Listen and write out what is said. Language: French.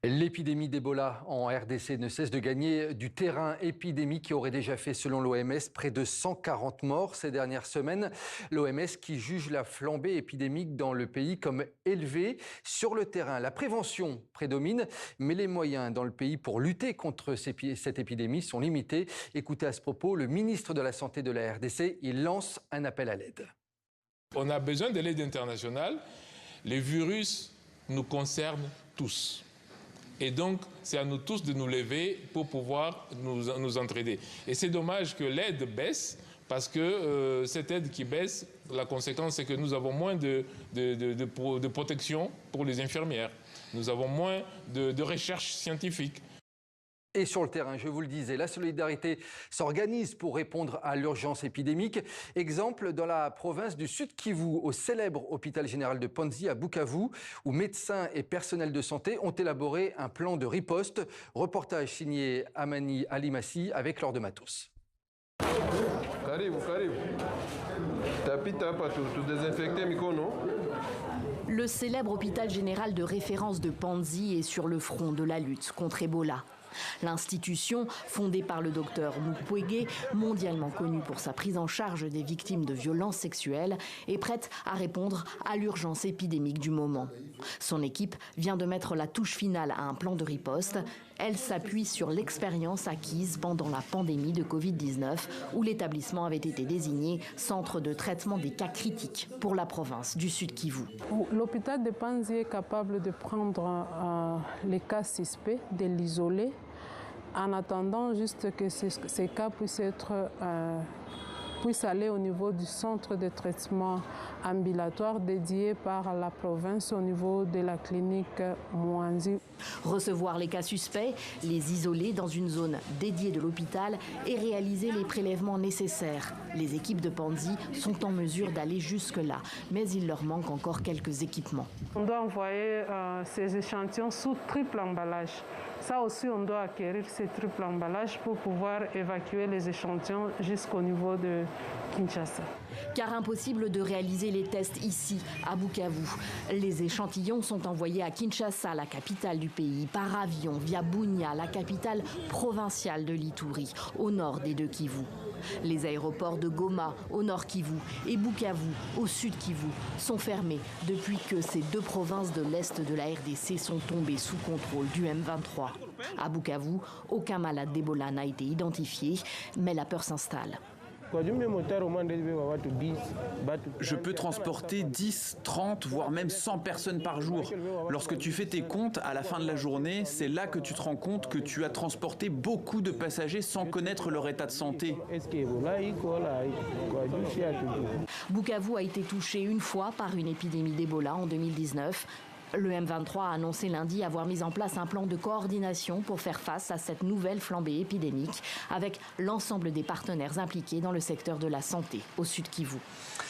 L'épidémie d'Ebola en RDC ne cesse de gagner du terrain. Épidémie qui aurait déjà fait, selon l'OMS, près de 140 morts ces dernières semaines. L'OMS qui juge la flambée épidémique dans le pays comme élevée. Sur le terrain, la prévention prédomine, mais les moyens dans le pays pour lutter contre cette épidémie sont limités. Écoutez à ce propos le ministre de la Santé de la RDC, il lance un appel à l'aide. On a besoin de l'aide internationale. Les virus nous concernent tous. Et donc, c'est à nous tous de nous lever pour pouvoir nous entraider. Et c'est dommage que l'aide baisse, parce que cette aide qui baisse, la conséquence, c'est que nous avons moins de protection pour les infirmières. Nous avons moins de recherche scientifique. Et sur le terrain, je vous le disais, la solidarité s'organise pour répondre à l'urgence épidémique. Exemple dans la province du Sud Kivu, au célèbre hôpital général de Panzi à Bukavu, où médecins et personnels de santé ont élaboré un plan de riposte. Reportage signé Amani Alimassi avec Laure de Matos. Le célèbre hôpital général de référence de Panzi est sur le front de la lutte contre Ebola. L'institution, fondée par le docteur Mukwege, mondialement connu pour sa prise en charge des victimes de violences sexuelles, est prête à répondre à l'urgence épidémique du moment. Son équipe vient de mettre la touche finale à un plan de riposte. Elle s'appuie sur l'expérience acquise pendant la pandémie de Covid-19, où l'établissement avait été désigné centre de traitement des cas critiques pour la province du Sud Kivu. L'hôpital de Panzi est capable de prendre les cas suspects, de l'isoler, en attendant juste que ces cas puissent aller au niveau du centre de traitement ambulatoire dédié par la province au niveau de la clinique Mwanzi. Recevoir les cas suspects, les isoler dans une zone dédiée de l'hôpital et réaliser les prélèvements nécessaires. Les équipes de Panzi sont en mesure d'aller jusque-là, mais il leur manque encore quelques équipements. On doit envoyer ces échantillons sous triple emballage. Ça aussi, on doit acquérir ces triple emballages pour pouvoir évacuer les échantillons jusqu'au niveau de Kinshasa. Car impossible de réaliser les tests ici, à Bukavu. Les échantillons sont envoyés à Kinshasa, la capitale du pays, par avion via Bunia, la capitale provinciale de l'Ituri, au nord des deux Kivu. Les aéroports de Goma, au nord Kivu, et Bukavu, au sud Kivu, sont fermés depuis que ces deux provinces de l'est de la RDC sont tombées sous contrôle du M23. À Bukavu, aucun malade d'Ebola n'a été identifié, mais la peur s'installe. Je peux transporter 10, 30, voire même 100 personnes par jour. Lorsque tu fais tes comptes, à la fin de la journée, c'est là que tu te rends compte que tu as transporté beaucoup de passagers sans connaître leur état de santé. Bukavu a été touché une fois par une épidémie d'Ebola en 2019. Le M23 a annoncé lundi avoir mis en place un plan de coordination pour faire face à cette nouvelle flambée épidémique avec l'ensemble des partenaires impliqués dans le secteur de la santé au Sud Kivu.